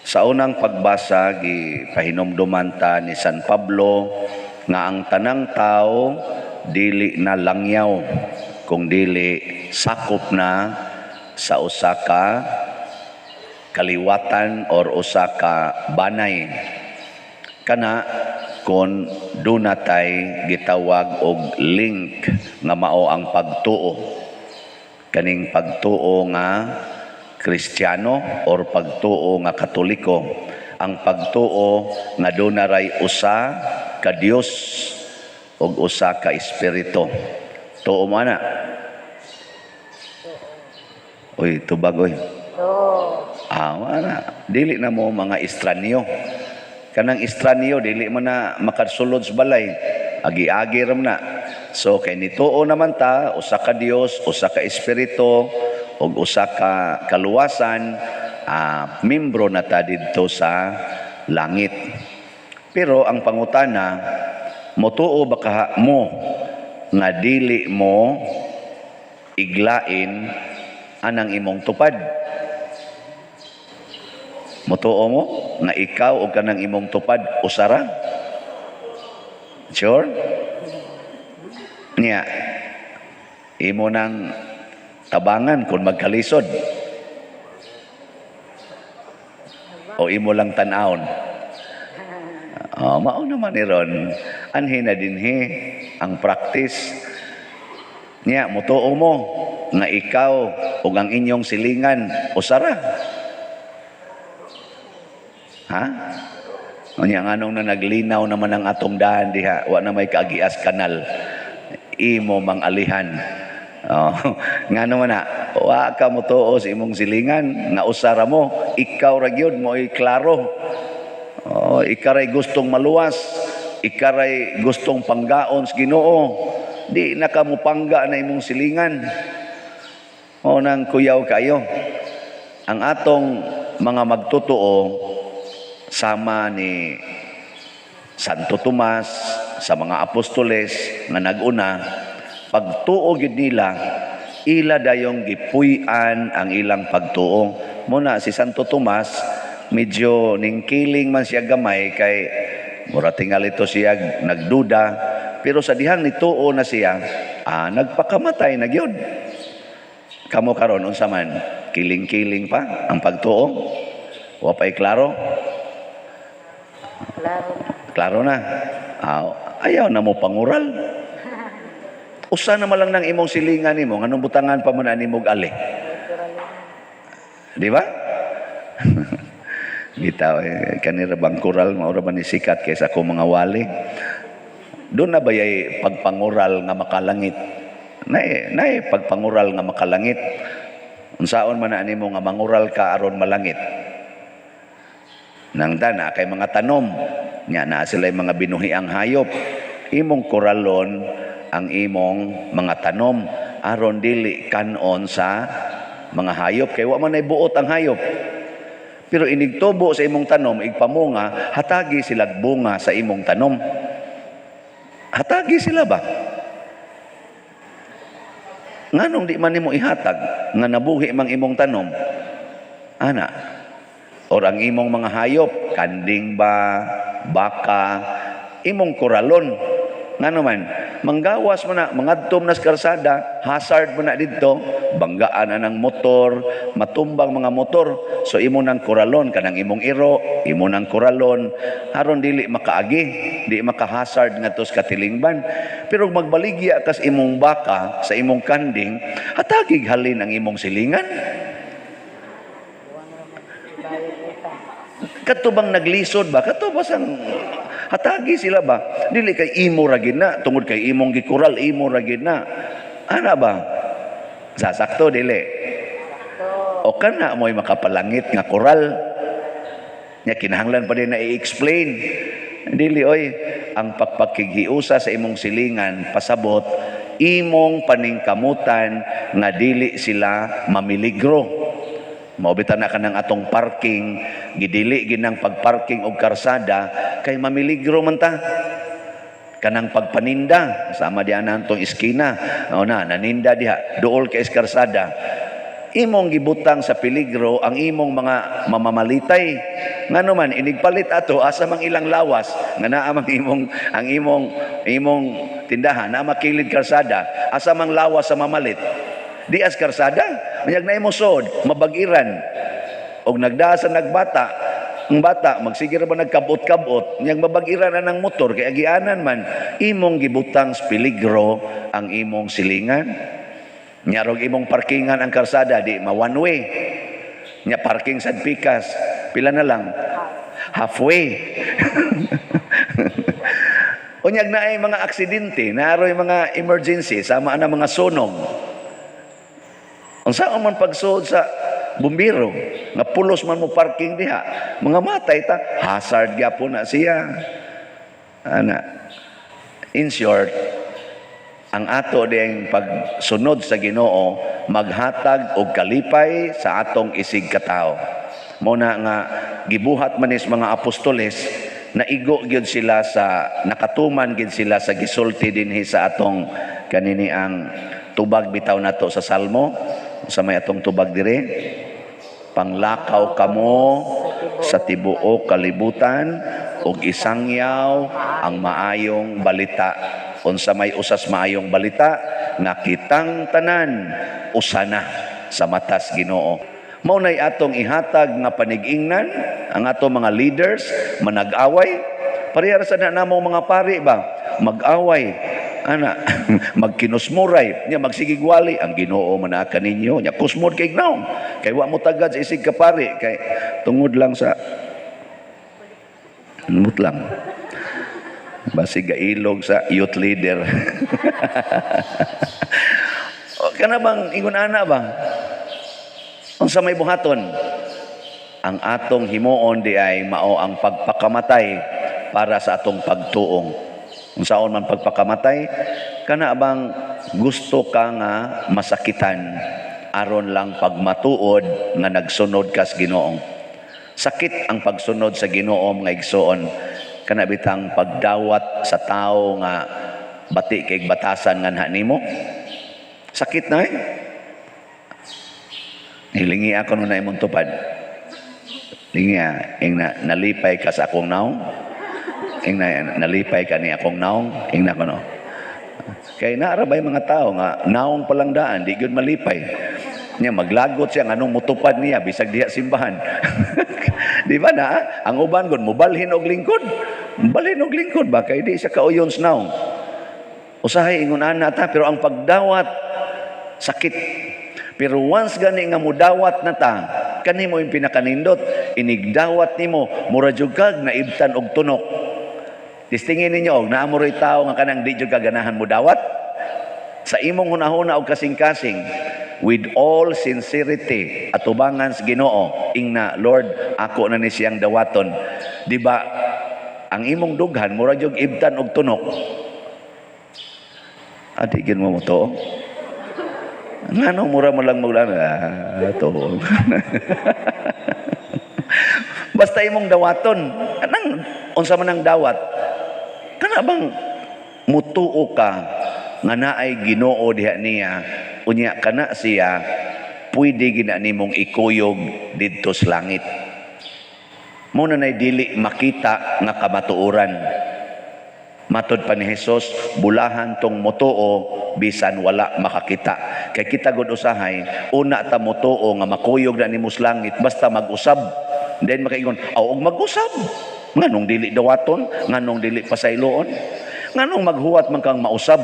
Sa unang pagbasa, gipahinumduman ta ni San Pablo nga ang tanang tao dili na langyaw kung dili sakop na sa usa ka kaliwatan or usa ka banay. Kana kung dunatay gitawag og link nga mao ang pagtuo. Kaning pagtuo nga Kristiyano or pagtuo nga Katoliko, ang pagtuo nga dunaray usa ka Dios ug usa ka espiritu. Tuo mo na. Uy, tubag oy. Wala. Dili na mo mga estranyo. Kanang estranyo dili mo na makasulod sa balay. Agi-agi ram na. So kay nituo naman ta usa ka Dios, usa ka espiritu, ug usa ka kaluwasan, membro na ta didto sa langit. Pero ang pangutana, motuo ba ka mo nga dili mo iglain anang imong tupad? Motuo mo nga ikaw o kanang imong tupad usara? Sure? Niya, imo nang tabangan kung magkalisod o imo lang tanawon. Mao naman ni ron anhi na dinhi ang practice niya. Mutuo mo nga ikaw ug ang inyong silingan usara, ha? Unya nganong na naglinaw naman ang atong dahan diha, wa na may kaagias kanal, imo mang alihan. Nga naman na, wa ka mo tuo sa imong silingan, nga usara mo, ikaw ra gyud mo klaro. Ikaray gustong maluwas, ikaray gustong panggaon sa Ginoo, di na ka mo pangga na imong silingan. Nang kuyaw kayo. Ang atong mga magtutuo, sama ni Santo Tomas, sa mga apostoles nga naguna, pagtuo gid nila, ila dayong gipuy-an ang ilang pagtuo. Muna si Santo Tomas, medyo ningkiling man siya gamay kay mura tingal ito siya nagduda, pero sa dihang nituo na siya, nagpakamatay na gyud. Kamo karon unsa man, kiling-kiling pa ang pagtuo? Wa pa'y klaro? Klaro na. Ayaw na mo pangural. Usa na malang ng imong silingan nimo, nganong butangan pa man nimo ali? Di ba? Bitaw kanira bang kural mao ra ba ni sikat kaysa ako mga wali? Doon na bayay pagpangural nga makalangit. Nay pagpangural nga makalangit. Unsaon man nimo nga mangural ka aron malangit? Nang dana kay mga tanom nya na sila mga binuhiang hayop, imong kuralon ang imong mga tanom aron dili kanon sa mga hayop kay wa man ay buot ang hayop. Pero inigtubo sa imong tanom igpamunga, hatagi sila bunga sa imong tanom. Hatagi sila ba? Nganong di man nimo ihatag nga nabuhi mang imong tanom? Ana, or ang imong mga hayop, kanding ba, baka, imong kuralon. Nga naman, manggawas mo na, mangadtom na sa karsada, hazard mo na dito, banggaan na ng motor, matumbang mga motor. So imo nang kuralon, kanang imong iro, imo nang kuralon, haron dili makaagi, di makahazard nga tos katilingban. Pero magbaligya kas imong baka sa imong kanding, hatagig halin ang imong silingan. Katubang naglisod ba? Katubang sang hatagi sila ba? Dili kay imo ra gid na, tungod kay imong gikural, imo ra gid na. Ana ba? Sasakto dili. O kana mo'y makapalangit nga kural. Nya kinahanglan pa din na i-explain. Dili oy, ang pagpakighiusa sa imong silingan pasabot imong paningkamutan nga dili sila mamiligro. Maubitan na ka ng atong parking, gidili ginang pagparking og karsada, kay mamiligro man ta. Kanang pagpaninda, sama diyan na itong iskina, naninda diha, dool kay karsada. Imong gibutang sa peligro ang imong mga mamamalitay, ngano man inigpalit ato asa mang ilang lawas nga naa mang imong tindahan na makilid karsada asa mang lawas sa mamalit di as karsada unyag na imo sod mabag-iran og nagdaa sa nagbata ang bata magsigir ba nagkabot-kabot unyag mabag-iran na ng motor kay agianan man imong gibutang sa peligro ang imong silingan nyarog imong parkingan ang karsada di ma one way nya parking sa pikas pila na lang halfway unyag na ay mga aksidente naroy mga emergency sama na mga sunog unsaon man pagsuod sa bumbiro nga pulos man mo parking diha mga matay ta hazard gyapon na siya ana in short ang ato ding pagsunod sa Ginoo maghatag og kalipay sa atong isig katao. Mao na nga gibuhat man is mga apostoles naigo gyud sila sa nakatuman gyud sila sa gisulti dinhi sa atong kanini ang tubag bitaw nato sa Salmo sa may atong tubag dire panglakaw kamo sa tibuok kalibutan ug isangyaw ang maayong balita unsa may usas maayong balita nga kitang tanan usana sa matas Ginoo. Mao nay atong ihatag nga panig-ingnan ang atong mga leaders manag-away parehas sa namong mga pari ba mag-away ana magkinusmuray nya magsigigwali ang Ginoo manaka ninyo nya kusmod kay gnaw kay wa mo tagad sa isig ka pari kay tungod lang sa lumot lang basig gailog sa youth leader. O kana bang ingon ana ba? Unsa may buhaton? Ang atong himuon di ay mao ang pagpakamatay para sa atong pagtuong. Unsaon man pagpakamatay? Kana bang gusto ka nga masakitan aron lang pagmatuod nga nagsunod ka sa Ginoo. Sakit ang pagsunod sa Ginoo nga igsoon. Kana bitang pagdawat sa tao nga bati kay batasan nga nimo sakit na hilingi ako no na imong tupad lingi ing nalipay ka sa akong naong ing nalipay ka ni akong naong ing na kuno kay naara bay mga tao nga naong palang daan di gyud malipay nya maglagot siya nganong mutupad niya bisag diha simbahan. Di ba na ang uban gon mobalhin og lingkod balhin og lingkod ba kay di siya kauyon sa naong usahay ingon ana ta pero ang pagdawat sakit pero once gani nga mudawat na ta kanimo yung pinakanindot inigdawat nimo mura jud kag naibtan og tunok distingin ninyo og naa mo ray tawo nga kanang di jud kaganahan mudawat sa imong hunahuna og kasing-kasing with all sincerity at tubangan sa Ginoo ingna Lord ako na ni siyang dawaton di ba ang imong dughan mura jud ibtan og tunok adigin mo to ngano mura mo lang maglan to basta imong dawaton anang unsa man ang dawat kana bang mutuo ka nga naay Ginoo diha niya unya kana siya pwede gina nimong ikuyog didto sa langit mo na nay dili makita nga kamatuoran matod pa ni Hesus bulahan tong motuo bisan wala makakita kay kita gud usahay una ta motuo nga makuyog na nimo sa langit basta mag-usab then makaingon og mag-usab nganong dili dawaton nganong dili pasayloon nganong maghuwat man kang mausab.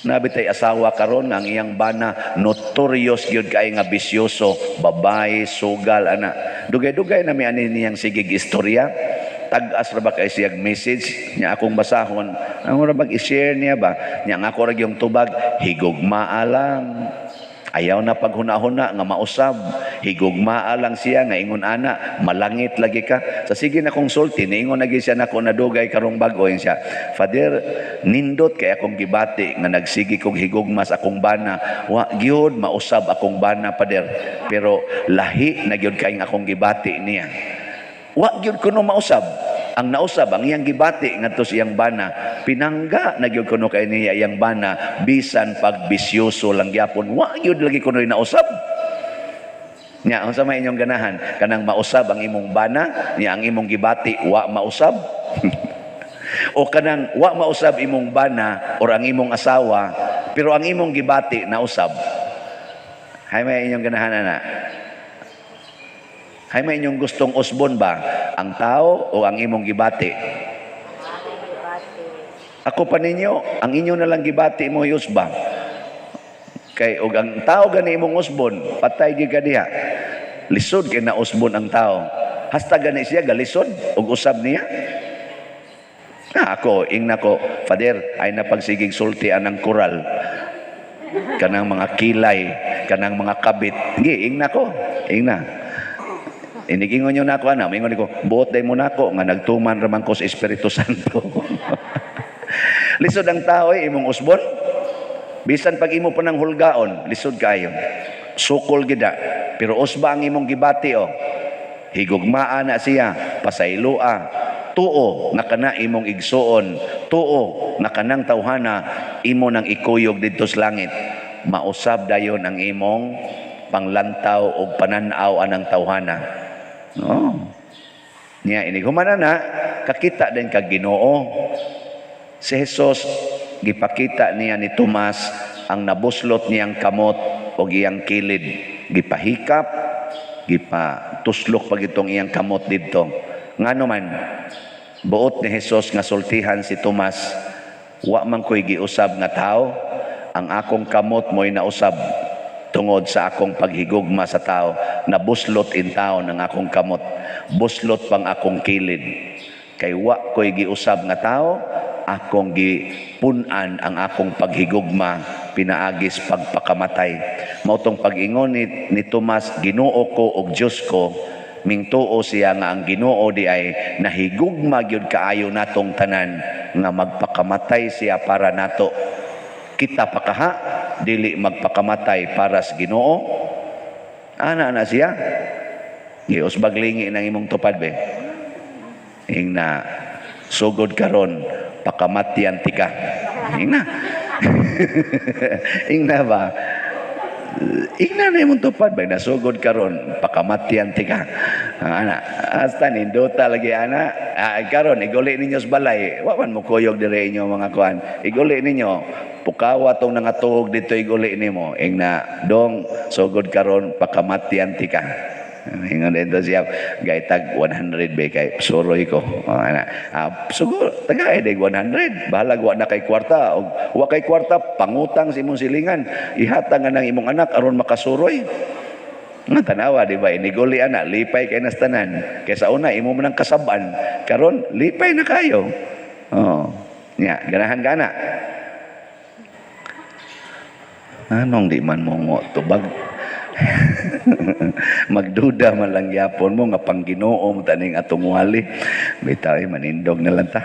Nabitay asawa karon nga ang iyang bana notorious gyud kay nga bisyoso, babay, sugal ana. Dugay-dugay na mi ani niyang sigig istorya. Tag-as ra ba kay siyang message nya akong basahon. Ang ora bag i-share niya ba? Nya nga ako ra yung tubag higugmaa lang. Ayaw na paghuna-huna nga mausab. Higugmaa lang siya nga ingon ana, malangit lagi ka. Sa sige na kong sulti, niingon lagi siya na kung nadugay karong bagoy siya. Father, nindot kay akong gibati nga nagsigi kong higugmas akong bana. Wa gyud mausab akong bana, Father. Pero lahi na gyud kay akong gibati niya. Wa gyud kuno mausab. Ang nausab ang iyang gibati ngadto sa iyang bana, pinangga na gyud kuno kay niya iyang bana bisan pag bisyoso lang gyapon. Wa gyud lagi kuno nausab. Nya unsa may inyong ganahan? Kanang mausab ang imong bana, nya ang imong gibati wa mausab? O kanang wa mausab imong bana or ang imong asawa, pero ang imong gibati nausab? Hay may inyong ganahan ana? Hay may inyong gustong usbon ba? Ang tao o ang imong gibati? Ako pa ninyo, ang inyo na lang gibati mo iusba. Kay og ang tao gani imong usbon, patay gyud ka diha. Lisod kay na usbon ang tao. Hasta gani siya galisod og usab niya. Ako ingna ko, Father, ay napagsigig sulti anang koral. Kanang mga kilay, kanang mga kabit. Gi ingna ko, ingna. Inigingon nyo na ako, ana, mingon ko, buot day mo na ako, nga nagtuman raman ko sa Espiritu Santo. Lisod ang tao imong usbon. Bisan pag imo pa ng hulgaon, lisod kayo. Sukol gida. Pero usba ang imong gibati, higugmaan na siya, pasaylua, tuo nga kana imong igsuon, tuo nga kanang tawhana, imo nang ikuyog didto sa langit. Mausab dayon ang imong panglantaw o pananaw anang tawhana. No. Niya ini humana na kakita din kag Ginoo. Si Jesus gipakita niya ni Tomas ang nabuslot niyang kamot o iyang kilid. Gipahikap, gipatuslok pag itong iyang kamot didto. Ngano man, buot ni Jesus nga sultihan si Tomas, wa man ko'y giusab nga tao, ang akong kamot mo'y nausab tungod sa akong paghigugma sa tao. Nabuslot in tao ng akong kamot. Buslot pang akong kilid. Kay wa ko'y giusab nga tao, akong gipunan ang akong paghigugma, pinaagis pagpakamatay. Mautong pag-ingon ni Tomas, Ginoo ko og Diyos ko, mingtuo siya nga ang Ginoo di ay nahigugma gyud kaayo natong tanan nga magpakamatay siya para nato. Kita pakaha dili magpakamatay para sa Ginoo. Ana siya. Giusbag lingi nang imong tupad be. Ingna sugod karon pakamatian tika. Ingna. Ingna ba? Ingna na imong tupad ba nasugod karon pakamatian tika. Ana hasta nindota lagi ana. Karon iguli ninyo sa balay. Wa man mo kuyog dire inyo mga kuan. Iguli ninyo pukawa tong nangatug dito iguli nimo. Ingna dong sugod karon pakamatian tika. Ingon dito siya gaitag 100 be kay suroy ko. Sugo tagay de 100 bahala wa na kay kwarta og wa kay kwarta pangutang sa imong silingan ihatag nang imong anak aron makasuroy. Nga tanawa di ba iniguli ana lipay kay nas tanan kaysa una imo man ang kasaban karon lipay na kayo. Nya ganahan gana. Anong di man mo tubag? Magduda man lang yapon mo nga pang Ginoo mo taning atong wali. Bitaw manindog na lang ta.